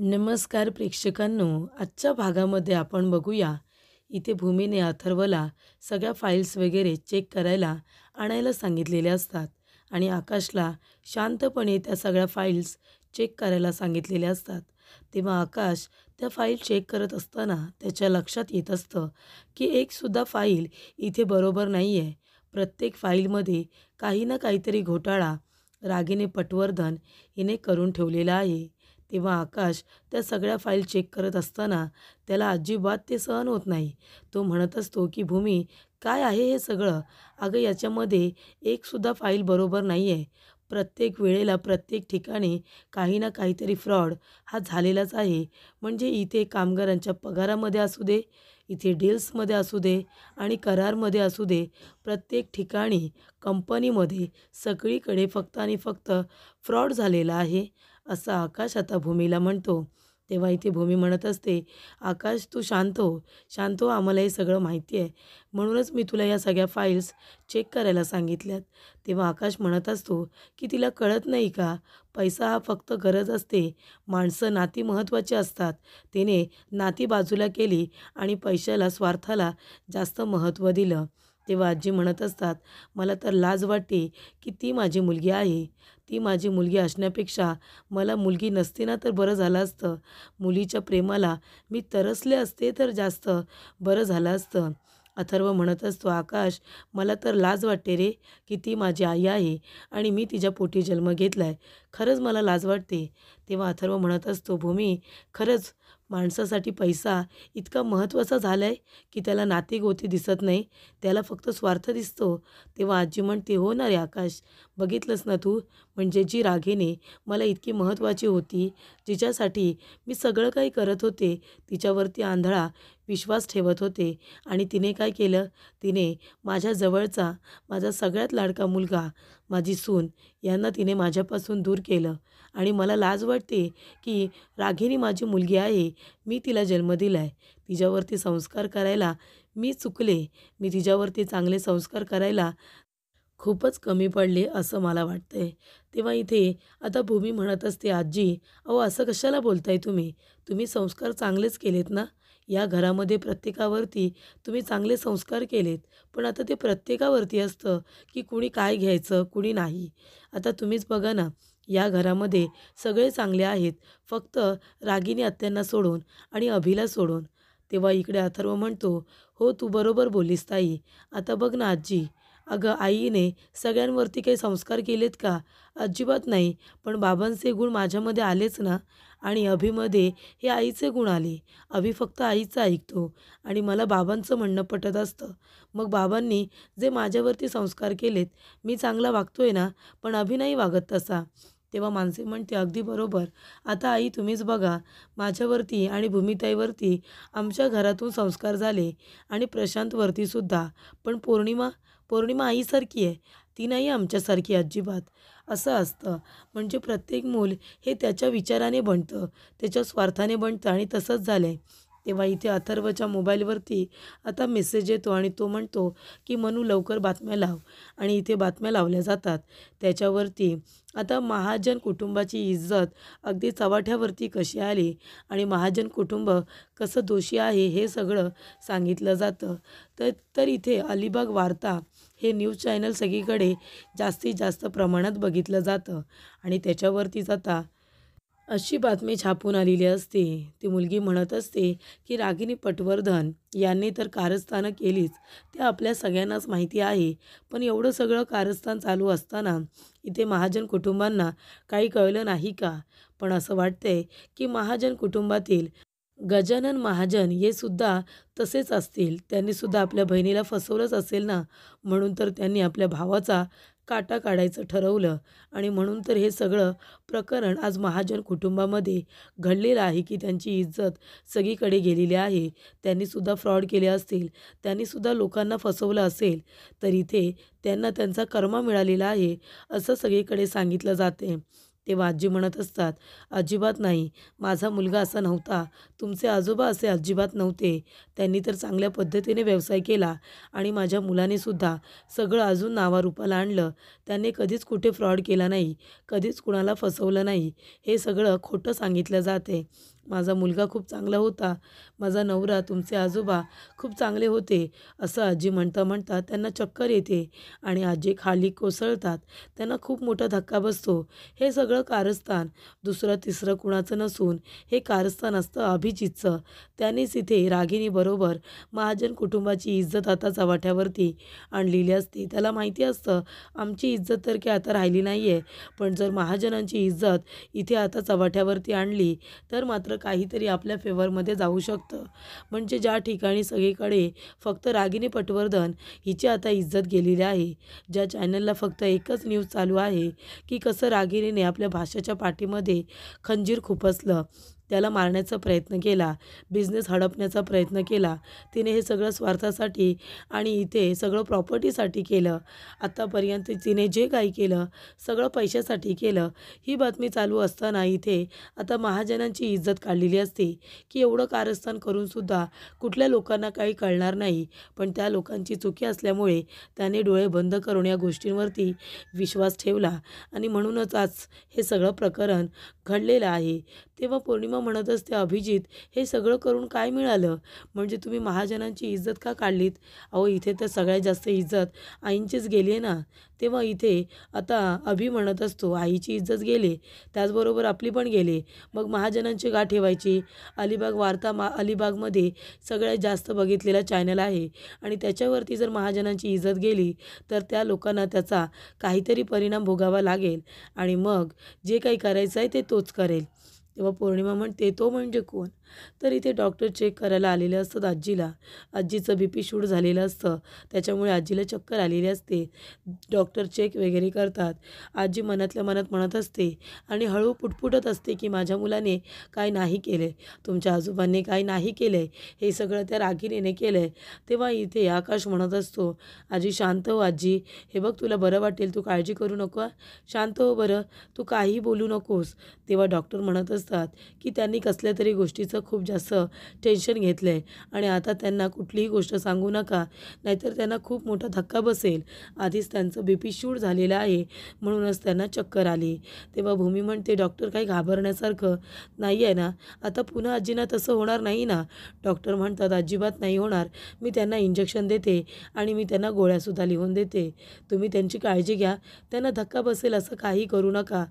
नमस्कार प्रेक्षकांनो, आजच्या भागामध्ये आपण बघूया. इथे भूमीने अथर्वला सगळ्या फाईल्स वगैरे चेक करायला आणायला सांगितलेले असतात आणि आकाशला शांतपणे त्या सगळ्या फाईल्स चेक करायला सांगितलेले असतात. तेव्हा आकाश त्या फाईल चेक करत असताना त्याच्या लक्षात येत असतं की एकसुद्धा फाईल इथे बरोबर नाही आहे. प्रत्येक फाईलमध्ये काही ना काहीतरी घोटाळा रागिनी पटवर्धन हिने करून ठेवलेला आहे. तेव्हा आकाश त्या सगळ्या फाईल चेक करत असताना त्याला अजिबात ते सहन होत नाही. तो म्हणत असतो की भूमी, काय आहे हे सगळं? अगं याच्यामध्ये एकसुद्धा फाईल बरोबर नाही आहे. प्रत्येक वेळेला प्रत्येक ठिकाणी काही ना काहीतरी फ्रॉड हा झालेलाच आहे. म्हणजे इथे कामगारांच्या पगारामध्ये असू दे, इथे डील्समध्ये असू दे आणि करारमध्ये असू दे, प्रत्येक ठिकाणी कंपनीमध्ये सगळीकडे फक्त आणि फक्त फ्रॉड झालेला आहे, असं आकाश आता भूमीला म्हणतो. तेव्हा इथे भूमी म्हणत असते, आकाश तू शांत हो, शांत हो, आम्हाला हे सगळं माहिती आहे. म्हणूनच मी तुला या सगळ्या फाईल्स चेक करायला सांगितल्यात. तेव्हा आकाश म्हणत असतो की तिला कळत नाही का, पैसा हा फक्त गरज असते, माणसं नाती महत्त्वाची असतात. तिने नाती बाजूला केली आणि पैशाला, स्वार्थाला जास्त महत्त्व दिलं. तेव्हा आजी म्हणत असतात, मला तर लाज वाटते की ती माझी मुलगी आहे. ती माझी मुलगी असण्यापेक्षा मला मुलगी नसती ना तर बरं झालं असतं. मुलीच्या प्रेमाला मी तरसले असते तर जास्त बरं झालं असतं. अथर्व म्हणत असतो, आकाश मला तर लाज वाटते रे, की ती माझी आई आहे आणि मी तिच्या पोटी जन्म घेतला आहे. खरंच मला लाज वाटते. तेव्हा अथर्व म्हणत असतो, भूमी खरंच माणसासाठी पैसा इतका महत्त्वाचा झाला आहे की त्याला नाती-गोती दिसत नाही, त्याला फक्त स्वार्थ दिसतो. तेव्हा आजी म्हणते, हो ना रे आकाश, बघितलंस ना तू, म्हणजे जी रागिनी मला इतकी महत्त्वाची होती, जिच्यासाठी मी सगळं काही करत होते, तिच्यावरती आंधळा विश्वास ठेवत होते आणि तिने काय केलं, तिने माझ्या जवळचा, माझा सगळ्यात लाडका मुलगा, माझी सून यांना तिने माझ्यापासून दूर केलं. आणि मला लाज वाटते की रागिनी माझी मुलगी आहे, मी तिला जन्म दिला आहे. तिच्यावरती संस्कार करायला मी चुकले, मी तिच्यावरती चांगले संस्कार करायला खूपच कमी पडले असं मला वाटतंय. तेव्हा इथे आता भूमी म्हणत असते, आजी अहो असं कशाला बोलताय तुम्ही? तुम्ही संस्कार चांगलेच केलेत ना. या घरामध्ये प्रत्येकावरती तुम्ही चांगले संस्कार केलेत. पण आता ते प्रत्येकावरती असतं की कुणी काय घ्यायचं, कुणी नाही. आता तुम्हीच बघा ना, या घरामध्ये सगळे चांगले आहेत, फक्त रागिनी आत्यांना सोडून आणि अभिला सोडून. तेव्हा इकडे अथर्व म्हणतो, हो तू बरोबर बोललीस ताई. आता बघ ना आजी, अगं आईने सगळ्यांवरती काही संस्कार केलेत का? अजिबात नाही. पण बाबांचे गुण माझ्यामध्ये आलेच ना. आणि अभिमध्ये हे आईचे गुण आले. अभि फक्त आईचं ऐकतो आणि मला बाबांचं म्हणणं पटत असतं. मग बाबांनी जे माझ्यावरती संस्कार केलेत, मी चांगला वागतोय ना, पण अभि नाही वागत तसा. तेव्हा मानसी म्हणते, अगदी बरोबर. आता आई तुम्हीच बघा, माझ्यावरती आणि भूमिताईवरती आमच्या घरातून संस्कार झाले आणि प्रशांतवरती सुद्धा. पण पौर्णिमा पौर्णिमा आईसारखी आहे, ती नाही आमच्यासारखी अजिबात. असं असतं. म्हणजे प्रत्येक मूल हे त्याच्या विचाराने बनतं, त्याच्या स्वार्थाने बनतं आणि तसंच झालं आहे. तेव्हा इथे अथर्वच्या मोबाईलवरती आता मेसेज येतो आणि तो म्हणतो की मनू लवकर बातम्या लाव. आणि इथे बातम्या लावल्या जातात. त्याच्यावरती आता महाजन कुटुंबाची इज्जत अगदी चव्हाट्यावरती कशी आली आणि महाजन कुटुंब कसं दोषी आहे हे सगळं सांगितलं जातं. तर तर इथे अलिबाग वार्ता हे न्यूज चॅनल सगळीकडे जास्तीत जास्त प्रमाणात बघितलं जातं आणि त्याच्यावरतीच आता अशी बातमी छापून आलेली असते. ती मुलगी म्हणत असते की रागिनी पटवर्धन यांनी तर कारस्थानं केलीच, ते आपल्या सगळ्यांनाच माहिती आहे. पण एवढं सगळं कारस्थान चालू असताना इथे महाजन कुटुंबांना काही कळलं नाही का? पण असं वाटतंय की महाजन कुटुंबातील गजानन महाजन हे सुद्धा तसेच असतील. त्यांनी सुद्धा आपल्या बहिणीला फसवलंच असेल ना, म्हणून तर त्यांनी आपल्या भावाचा काटा काढायचं ठरवलं आणि म्हणून तर हे सगळं प्रकरण आज महाजन कुटुंबामध्ये घडलेलं आहे की त्यांची इज्जत सगळीकडे गेलेली आहे. त्यांनी सुद्धा फ्रॉड केले असतील, त्यांनी सुद्धा लोकांना फसवलं असेल, तर इथे त्यांना त्यांचा कर्मा मिळालेला आहे असं सगळीकडे सांगितलं जाते. तेव्हा आजी म्हणत असतात, "अजिबात नाही. माझा मुलगा असा नव्हता. तुमचे आजोबा असे अजिबात नव्हते. त्यांनी तर चांगल्या पद्धतीने व्यवसाय केला आणि माझ्या मुलानेसुद्धा सगळं अजून नावारूपाला आणलं. त्याने कधीच कुठे फ्रॉड केला नाही. कधीच कुणाला फसवलं नाही. हे सगळं खोटं सांगितलं जाते. माझा मुलगा खूप चांगला होता. माझा नवरा, तुमचे आजोबा खूप चांगले होते." असं आजी म्हणता त्यांना चक्कर येते आणि आजी खाली कोसळतात. त्यांना खूप मोठा धक्का बसतो. हे सगळं कारस्थान दुसरं तिसरं कुणाचं नसून हे कारस्थान असतं अभिजितचं. त्यानेच इथे रागिणीबरोबर महाजन कुटुंबाची इज्जत आता चव्हाट्यावरती आणलेली असते. त्याला माहिती असतं आमची इज्जत तर काय आता राहिली नाही आहे, पण जर महाजनांची इज्जत इथे आता चव्हाट्यावरती आणली तर मात्र काहीतरी आपल्या फेवरमध्ये जाऊ शकतं. म्हणजे ज्या ठिकाणी सगळीकडे फक्त रागिनी पटवर्धन हिची आता इज्जत गेलेली आहे, ज्या चॅनलला फक्त एकच न्यूज चालू आहे की कसं रागिनीने आपल्या भाषेच्या पाठीमध्ये खंजीर खुपसलं, त्याला मारण्याचा प्रयत्न केला, बिझनेस हडपण्याचा प्रयत्न केला. तिने हे सगळं स्वार्थासाठी आणि इथे सगळं प्रॉपर्टीसाठी केलं. आत्तापर्यंत तिने जे काही केलं सगळं पैशासाठी केलं. ही बातमी चालू असताना इथे आता महाजनांची इज्जत काढलेली असते की एवढं कारस्थान करूनसुद्धा कुठल्या लोकांना काही कळणार नाही. पण त्या लोकांची चुकी असल्यामुळे त्याने डोळे बंद करून या गोष्टींवरती विश्वास ठेवला आणि म्हणूनच आज हे सगळं प्रकरण घडलेलं आहे. तेव्हा पौर्णिमा म्हणत असते, "अभिजित, हे सगळं करून काय मिळालं? म्हणजे तुम्ही महाजनांची इज्जत का काढलीत? अहो इथे तर सगळ्यात जास्त इज्जत आईंचीच गेली आहे ना." तेव्हा इथे आता अभि म्हणत असतो, "आईची इज्जत गेली, त्याचबरोबर आपली पण गेली. मग महाजनांची का ठेवायची? अलिबाग वार्ता अलिबागमध्ये सगळ्यात जास्त बघितलेला चॅनल आहे आणि त्याच्यावरती जर महाजनांची इज्जत गेली तर त्या लोकांना त्याचा काहीतरी परिणाम भोगावा लागेल आणि मग जे काही करायचं आहे ते तोच करेल." तेव्हा पौर्णिमा म्हणते, "तो म्हणजे कोण?" तर इथे डॉक्टर चेक करायला आलेले असतात आजीला. आजीचं BP शूट झालेलं असतं, त्याच्यामुळे आजीला चक्कर आलेली असते. डॉक्टर चेक वगैरे करतात. आजी मनातल्या मनात म्हणत असते आणि हळू पुटपुटत असते की माझ्या मुलाने काय नाही केले, तुमच्या आजोबांनी काय नाही केले, हे सगळं त्या रागिणीने केलं आहे. तेव्हा इथे आकाश म्हणत असतो, "आजी शांत हो आजी, हे बघ तुला बरं वाटेल, तू काळजी करू नको हां. शांत हो बरं, तू काहीही बोलू नकोस." तेव्हा डॉक्टर म्हणत असतात की त्यांनी कसल्या तरी गोष्टीचं खूप जास्त टेन्शन घेतलं आहे आणि आता त्यांना कुठलीही गोष्ट सांगू नका, नाहीतर त्यांना खूप मोठा धक्का बसेल. आधीच त्यांचं BP शूट झालेलं आहे, म्हणूनच त्यांना चक्कर आली. तेव्हा भूमी म्हणते, "डॉक्टर काही घाबरण्यासारखं नाही आहे ना? आता पुन्हा आजींना तसं होणार नाही ना?" डॉक्टर म्हणतात, "अजिबात नाही होणार. मी त्यांना इंजेक्शन देते आणि मी त्यांना गोळ्यासुद्धा लिहून देते. तुम्ही त्यांची काळजी घ्या. त्यांना धक्का बसेल असं काही करू नका."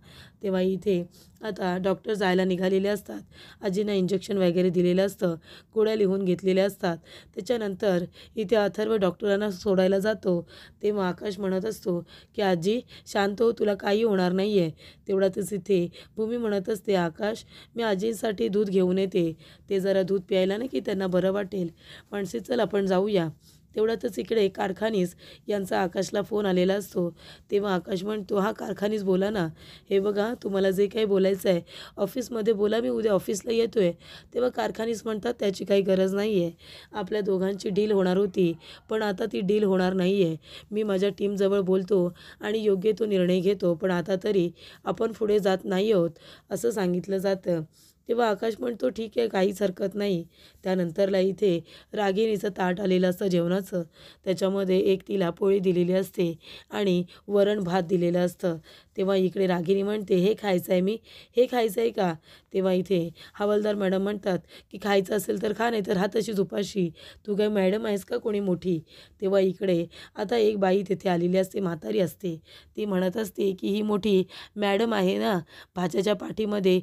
तेव्हा इथे आता डॉक्टर जायला निघालेले असतात. आजींना इंजेक्शन वगैरे दिलेलं असतं, गोळ्या लिहून घेतलेल्या असतात. त्याच्यानंतर इथे अथर्व डॉक्टरांना सोडायला जातो. तेव्हा आकाश म्हणत असतो की "आजी शांत हो, तुला काही होणार नाही आहे." तेवढ्यातच इथे भूमी म्हणत असते, "आकाश, मी आजींसाठी दूध घेऊन येते. ते जरा दूध प्यायला ना की त्यांना बरं वाटेल." "माणसे चल आपण जाऊया." तेवढ्यातच इकडे कारखानीस यांचा आकाशला फोन आलेला असतो. तेव्हा आकाश म्हणतो, "हां कारखानीस बोला ना. हे बघा तुम्हाला जे काही बोलायचं आहे ऑफिसमध्ये बोला, मी उद्या ऑफिसला येतो आहे." तेव्हा कारखानीस म्हणतात, "त्याची काही गरज नाही आहे. आपल्या दोघांची डील होणार होती, पण आता ती डील होणार नाही आहे. मी माझ्या टीमजवळ बोलतो आणि योग्य तो निर्णय घेतो, पण आता तरी आपण पुढे जात नाही आहोत," असं सांगितलं जातं. तेव्हा आकाश म्हणतो, "ठीक आहे, काहीच हरकत नाही." त्यानंतरला इथे रागिणीचं ताट आलेलं असतं जेवणाचं. त्याच्यामध्ये एक तिला पोळी दिलेली असते आणि वरण भात दिलेलं असतं. तेव्हा इकडे रागिणी म्हणते, "हे खायचं आहे मी, हे खायचं आहे का?" तेव्हा इथे हवालदार मॅडम म्हणतात की "खायचं असेल तर खा, नाही तर राहा तशीच उपाशी. तू काय मॅडम आहेस का कोणी मोठी?" तेव्हा इकडे आता एक बाई तिथे आलेली असते, म्हातारी असते. ती म्हणत असते की "ही मोठी मॅडम आहे ना, भाच्याच्या पाठीमध्ये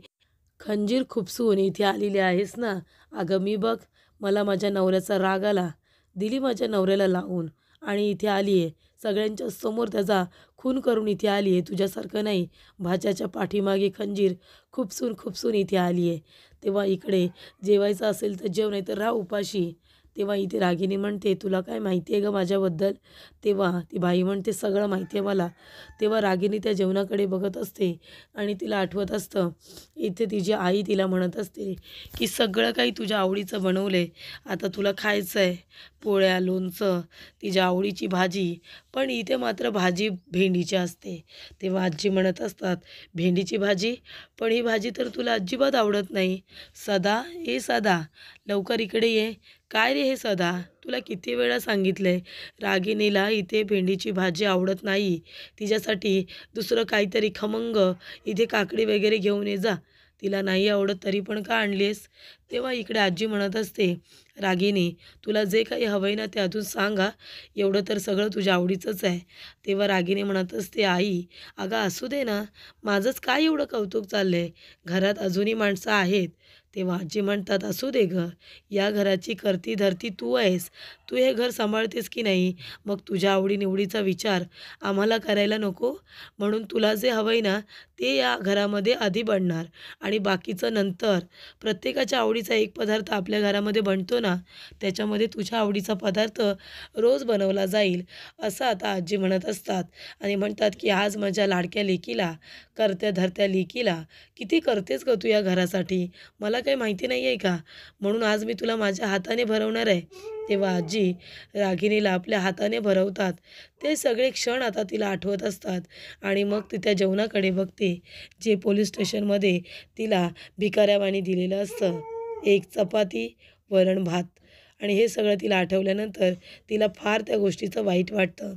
खंजीर खुपसून इथे आलेली आहेस ना. अगं मी बघ, मला माझ्या नवऱ्याचा राग आला, दिली माझ्या नवऱ्याला लावून आणि इथे आली आहे. सगळ्यांच्या समोर त्याचा खून करून इथे आली आहे. तुझ्यासारखं नाही, भाच्याच्या पाठीमागे खंजीर खुपसून खुपसून इथे आली आहे." तेव्हा इकडे जेवायचं असेल तर जेव, नाही तर राहा उपाशी. तेव्हा इथे रागिनी म्हणते, "तुला काय माहिती आहे गं माझ्याबद्दल?" तेव्हा ती बाई म्हणते, "सगळं माहिती आहे मला." तेव्हा रागिनी त्या जेवणाकडे बघत असते आणि तिला आठवत असतं, इथे तिची आई तिला म्हणत असते, की "सगळं काही तुझ्या आवडीचं बनवलं आहे. आता तुला खायचं आहे." पोळ्या, लोणचं, तिच्या आवडीची भाजी. पण इथे मात्र भाजी भेंडीची असते. तेव्हा आजी म्हणत असतात, "भेंडीची भाजी? पण ही भाजी तर तुला अजिबात आवडत नाही." "सदा, ए सदा, लवकर इकडे ये." "काय रे हे सदा? तुला किती वेळा सांगितलंय, रागिणीला इथे भेंडीची भाजी आवडत नाही. तिच्यासाठी दुसरं काहीतरी खमंग इथे काकडी वगैरे घेऊन ये जा. तिला नाही आवडत तरी पण का आणलीस?" तेव्हा इकडे आजी म्हणत असते, "रागिनी, तुला जे काही हवं आहे ना ते अजून सांग हां. एवढं तर सगळं तुझ्या आवडीचंच आहे." तेव्हा रागिनी म्हणत असते, "आई, अगं असू दे ना, माझंच काय एवढं कौतुक चाललंय? घरात अजूनही माणसं आहेत." तेव्हा आजी म्हणतात, "असू दे गं, या घराची करती धरती तू आहेस. तू हे घर सांभाळतेस की नाही? मग तुझ्या आवडीनिवडीचा विचार आम्हाला करायला नको? म्हणून तुला जे हवं आहे ना, ते या घरामध्ये आधी बनणार आणि बाकीचं नंतर. प्रत्येकाच्या आवडीचा एक पदार्थ आपल्या घरामध्ये बनतो ना, त्याच्यामध्ये तुझ्या आवडीचा पदार्थ रोज बनवला जाईल." असं आता आजी म्हणत असतात आणि म्हणतात, की "आज माझ्या लाडक्या लेकीला, करत्या-धरत्या लेकीला किती करतेस गं तू या घरासाठी? मला काही माहिती नाही आहे का? म्हणून आज मी तुला माझ्या हाताने भरवणार आहे." तेव्हा आजी रागिणीला आपल्या हाताने भरवतात. ते सगळे क्षण आता तिला आठवत असतात आणि मग ती त्या जेवणाकडे बघते, जे पोलीस स्टेशनमध्ये तिला भिकाऱ्यावाणी दिलेलं असतं. एक चपाती, वरण-भात आणि हे सगळं तिला आठवल्यानंतर तिला फार त्या गोष्टीचं वाईट वाटतं.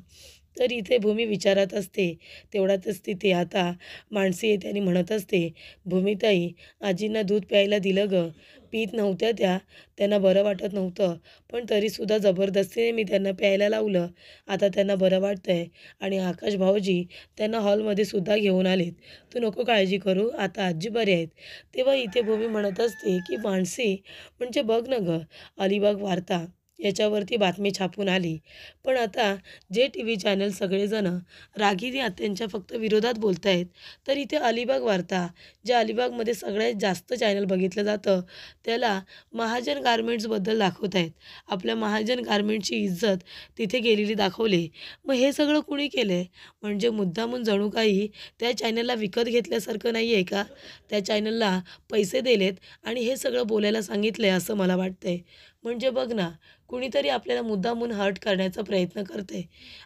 तर इथे भूमी विचारात असते. तेवढ्यातच तिथे आता माणसी येते आणि म्हणत असते, "भूमीताई, आजींना दूध प्यायला दिलं गं. पीत नव्हत्या त्या. त्यांना बरं वाटत नव्हतं. पण तरीसुद्धा जबरदस्तीने मी त्यांना प्यायला लावलं. आता त्यांना बरं वाटतंय आणि आकाश भाऊजी त्यांना हॉलमध्ये सुद्धा घेऊन आलेत. तू नको काळजी करू. आता आजी बरे आहेत." तेव्हा इथे भूमी म्हणत असते, की "मानसी, म्हणजे बघ ना गं, अलिबाग वार्ता याच्यावरती बातमी छापून आली. पण आता जे टी व्ही चॅनल सगळेजणं रागिनी आत्यांच्या फक्त विरोधात बोलत आहेत, तर इथे अलिबाग वार्ता, जे अलिबागमध्ये सगळ्यात जास्त चॅनल बघितलं जातं, त्याला महाजन गारमेंट्सबद्दल दाखवत आहेत. आपल्या महाजन गारमेंटची इज्जत तिथे गेलेली दाखवली. मग हे सगळं कुणी केलं आहे? म्हणजे मुद्दामून जणू काही त्या चॅनलला विकत घेतल्यासारखं नाही आहे का? त्या चॅनलला पैसे दिलेत आणि हे सगळं बोलायला सांगितलं आहे असं मला वाटतंय. म्हणजे बघ ना, कुणीतरी आपल्याला मुद्दामून हर्ट करण्याचा प्रयत्न करतंय.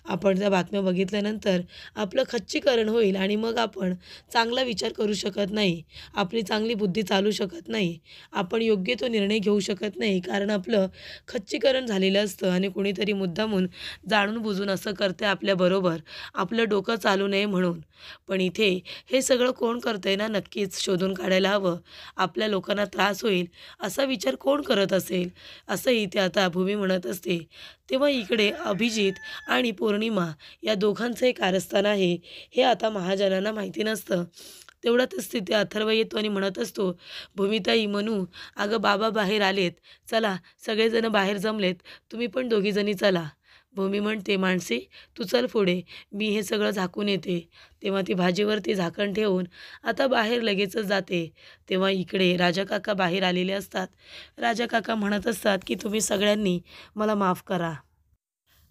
आपण त्या बातम्या बघितल्यानंतर आपलं खच्चीकरण होईल आणि मग आपण चांगला विचार करू शकत नाही. आपली चांगली बुद्धी चालू शकत नाही. आपण योग्य तो निर्णय घेऊ शकत नाही. कारण आपलं खच्चीकरण झालेलं असतं आणि कुणीतरी मुद्दामून जाणून-बुजून असं करतंय आपल्याबरोबर, आपलं डोकं चालू नये म्हणून. पण इथे हे सगळं कोण करतंय ना, नक्कीच शोधून काढायला हवं. आपल्या लोकांना त्रास होईल असा विचार कोण करत असेल? असं इथे आता भूमी म्हणत असते. तेव्हा इकडे अभिजित आणि पौर्णिमा या दोघांचं एक कारस्थान आहे, हे आता महाजनांना माहिती नसतं. तेवढ्यातच तिथे अथर्व येतो आणि म्हणत असतो, "भूमिताई, मनू, अगं बाबा बाहेर आलेत. चला, सगळेजण बाहेर जमलेत. तुम्ही पण दोघीजणी चला." भूमी म्हणते, "मानसी, तू चल पुढे. मी हे सगळं झाकून येते." तेव्हा ती भाजीवरती झाकण ठेवून आता बाहेर लगेचच जाते. तेव्हा इकडे राजाकाका बाहेर आलेले असतात. राजाकाका म्हणत असतात, की "तुम्ही सगळ्यांनी मला माफ करा.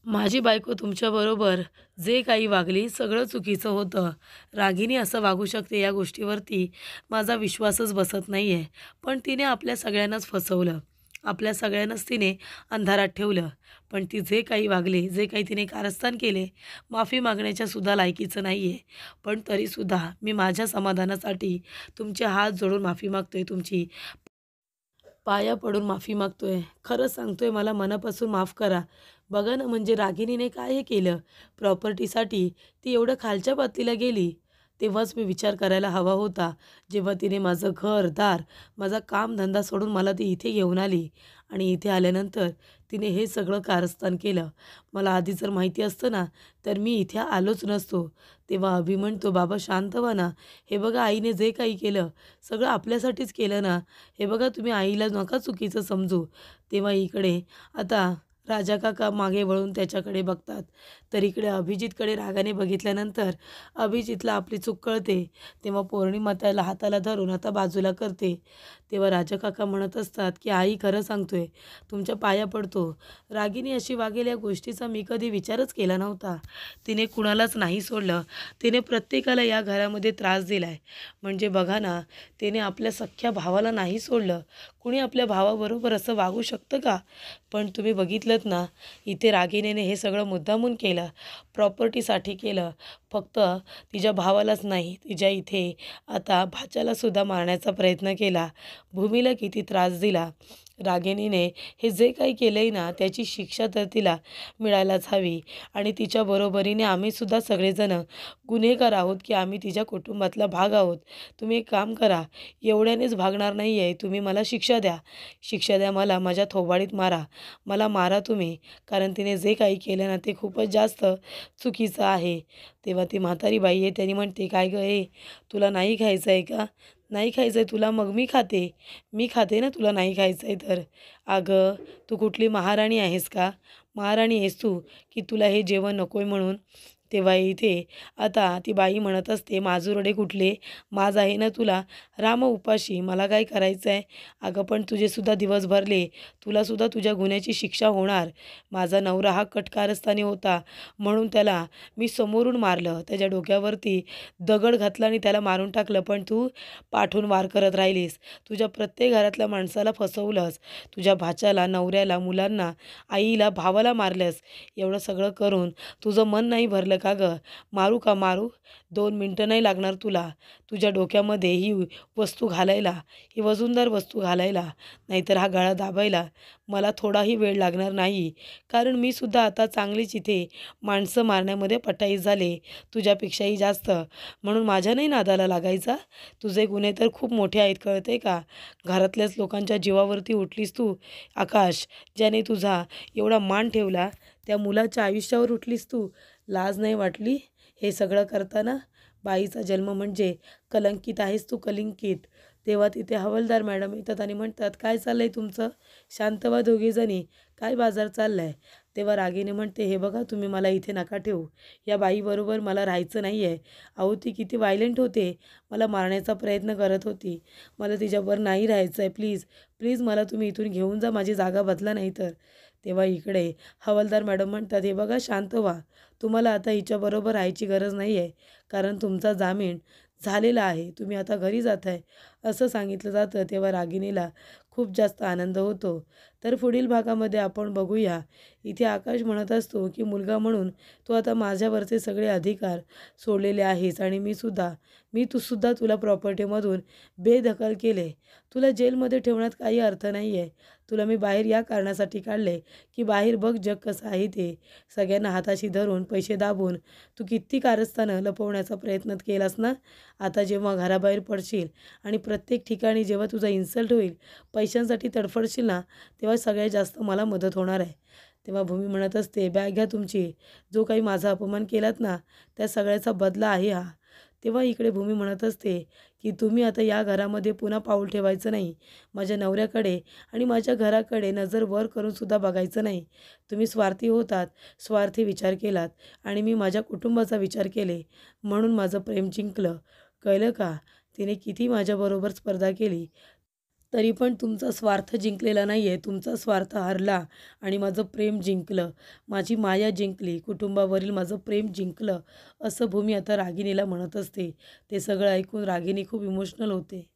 माझी बायको तुमच्याबरोबर जे काही वागली सगळं चुकीचं होतं. रागिनी असं वागू शकते या गोष्टीवरती माझा विश्वासच बसत नाही आहे. पण तिने आपल्या सगळ्यांनाच फसवलं. आपल्या सगळ्यांनाच तिने अंधारात ठेवलं. पण ती जे काही वागले, जे काही तिने कारस्थान केले, माफी मागण्याच्या सुद्धा लायकीचं नाही आहे. पण तरीसुद्धा मी माझ्या समाधानासाठी तुमचे हात जोडून माफी मागतोय. तुमची पाया पडून माफी मागतोय. खरंच सांगतोय, मला मनापासून माफ करा." बघा ना, म्हणजे रागिनीने काय हे केलं? प्रॉपर्टीसाठी ती एवढं खालच्या पातळीला गेली. तेव्हाच मी विचार करायला हवा होता, जेव्हा तिने माझं घर-दार, माझा कामधंदा सोडून मला ती इथे घेऊन आली आणि इथे आल्यानंतर तिने हे सगळं कारस्थान केलं. मला आधी जर माहिती असतं ना, तर मी इथे आलोच नसतो. तेव्हा अभि म्हणतो, "बाबा शांत व्हा ना. हे बघा, आईने जे काही केलं, सगळं आपल्यासाठीच केलं ना. हे बघा, तुम्ही आईला नका चुकीचं समजू." तेव्हा इकडे आता राजा काका मागे वळून त्याच्याकडे बघतात. तर इकडे अभिजितकडे रागाने बघितल्यानंतर अभिजितला आपली चूक कळते. तेव्हा पौर्णिमा त्याला हाताला धरून आता बाजूला करते. तेव्हा राजा काका म्हणत असतात की आई खरं सांगतोय, तुमच्या पाया पडतो. रागिनी अशी वागेल या गोष्टीचा मी कधी विचारच केला नव्हता. तिने कुणालाच नाही सोडलं. तिने प्रत्येकाला या घरामध्ये त्रास दिलाय. म्हणजे बघा ना, तिने आपल्या सख्ख्या भावाला नाही सोडलं. कुणी आपल्या भावाबरोबर असं वागू शकतं का? पण तुम्ही बघितलंत ना, इथे रागिनीने हे सगळं मुद्दामून केलं. प्रॉपर्टीसाठी केलं. फक्त तिच्या भावालाच नाही, तिच्या इथे आता भाच्यालासुद्धा मारण्याचा प्रयत्न केला. भूमीला किती त्रास दिला. रागिनीने हे जे काही केलं आहे ना, त्याची शिक्षा तर तिला मिळायलाच हवी. आणि तिच्या बरोबरीने आम्हीसुद्धा सगळेजण गुन्हेगार आहोत की आम्ही तिच्या कुटुंबातला भाग आहोत. तुम्ही एक काम करा, एवढ्यानेच भागणार नाही आहे. तुम्ही मला शिक्षा द्या. शिक्षा द्या मला, माझ्या थोबाडीत मारा. मला मारा तुम्ही. कारण तिने जे काही केलं ना, ते खूपच जास्त चुकीचं आहे. तेव्हा ती म्हातारी बाई आहे, त्याने म्हणते, काय गं ए, तुला नाही खायचं आहे का? नाही खायचं आहे तुला, मग मी खाते. मी खाते ना, तुला नाही खायचं आहे तर. अगं, तू कुठली महाराणी आहेस का? महाराणी आहेस तू की तुला हे जेवण नको आहे म्हणून? तेव्हा इथे आता ती बाई म्हणत असते, माजुरडे कुठले, माज आहे ना तुला, राम उपाशी, मला काय करायचं आहे? अगं पण तुझेसुद्धा दिवस भरले, तुलासुद्धा तुझ्या गुन्ह्याची शिक्षा होणार. माझा नवरा हा कटकारस्थानी होता म्हणून त्याला मी समोरून मारलं, त्याच्या डोक्यावरती दगड घातला आणि त्याला मारून टाकलं. पण तू पाठून वार करत राहिलीस. तुझ्या प्रत्येक घरातल्या माणसाला फसवलंस. तुझ्या भाच्याला, नवऱ्याला, मुलांना, आईला, भावाला मारलंस. एवढं सगळं करून तुझं मन नाही भरलं का गं? मारू का मारू? 2 मिनटं नाही लागणार तुला. तुझ्या डोक्यामध्ये ही वस्तू घालायला, ही वजनदार वस्तू घालायला, नाहीतर हा गळा दाबायला मला थोडाही वेळ लागणार नाही. कारण मी सुद्धा आता चांगलीच इथे माणसं मारण्यामध्ये पटाईत झाले, तुझ्यापेक्षाही जास्त. म्हणून माझ्या नाही नादाला लागायचा. तुझे गुन्हे तर खूप मोठे आहेत, कळते का? घरातल्याच लोकांच्या जीवावरती उठलीस तू. आकाश, ज्याने तुझा एवढा मान ठेवला, त्या मुलाच्या आयुष्यावर उठलीस तू. लाज नाही वाटली हे सगळं करताना? बाईचा जन्म म्हणजे कलंकित आहेस तू, कलंकित. तेव्हा तिथे हवालदार मॅडम येतात आणि म्हणतात, काय चाललं आहे तुमचं? शांत व्हा दोघीजणी, काय बाजार चालला आहे? तेव्हा रागिनी म्हणते, हे बघा तुम्ही मला इथे नका ठेवू. या बाईबरोबर मला राहायचं नाही आहे. अहो ती किती व्हायलेंट होते, मला मारण्याचा प्रयत्न करत होती. मला तिच्याबरोबर नाही राहायचं आहे. प्लीज प्लीज मला तुम्ही इथून घेऊन जा, माझी जागा बदला नाही तर. तेव्हा इकडे हवालदार मॅडम म्हणतात, हे बघा शांत व्हा. तुम्हाला आता हिच्याबरोबर राहायची गरज नाही आहे. कारण तुमचा जामीन झालेला आहे. तुम्ही आता घरी जात आहे असं सांगितलं जातं. तेव्हा रागिनीला खूप जास्त आनंद होतो. तर पुढील भागामध्ये आपण बघूया. इथे आकाश म्हणत असतो की मुलगा म्हणून तू आता माझ्यावरचे सगळे अधिकार सोडलेले आहेस आणि मी सुद्धा तुला प्रॉपर्टीमधून बेदखल केले. तुला जेलमध्ये ठेवण्यात काही अर्थ नाही आहे. तुला मी बाहेर या कारणासाठी काढले की बाहेर बघ जग कसं आहे ते. सगळ्यांना हाताशी धरून पैसे दाबून तू किती कारस्थानं लपवण्याचा प्रयत्न केलास ना. आता जेव्हा घराबाहेर पडशील आणि प्रत्येक ठिकाणी जेव्हा तुझा इन्सल्ट होईल, पैशांसाठी तडफडशील ना, तेव्हा सगळ्यात जास्त मला मदत होणार आहे. तेव्हा भूमी म्हणत असते, बॅग घ्या तुमची. जो काही माझा अपमान केलात ना, त्या सगळ्याचा बदला आहे हा. तेव्हा इकडे भूमी म्हणत असते की तुम्ही आता या घरामध्ये पुन्हा पाऊल ठेवायचं नाही. माझ्या नवऱ्याकडे आणि माझ्या घराकडे नजर वर करूनसुद्धा बघायचं नाही. तुम्ही स्वार्थी होतात, स्वार्थी विचार केलात आणि मी माझ्या कुटुंबाचा विचार केले म्हणून माझं प्रेम जिंकलं. कळलं का? तिने किती माझ्याबरोबर स्पर्धा केली, तरी पण तुमचा स्वार्थ जिंकलेला नाही आहे. तुमचा स्वार्थ हरला आणि माझं प्रेम जिंकलं. माझी माया जिंकली, कुटुंबावरील माझं प्रेम जिंकलं, असं भूमी आता रागिनीला म्हणत असते. ते सगळं ऐकून रागिनी खूप इमोशनल होते.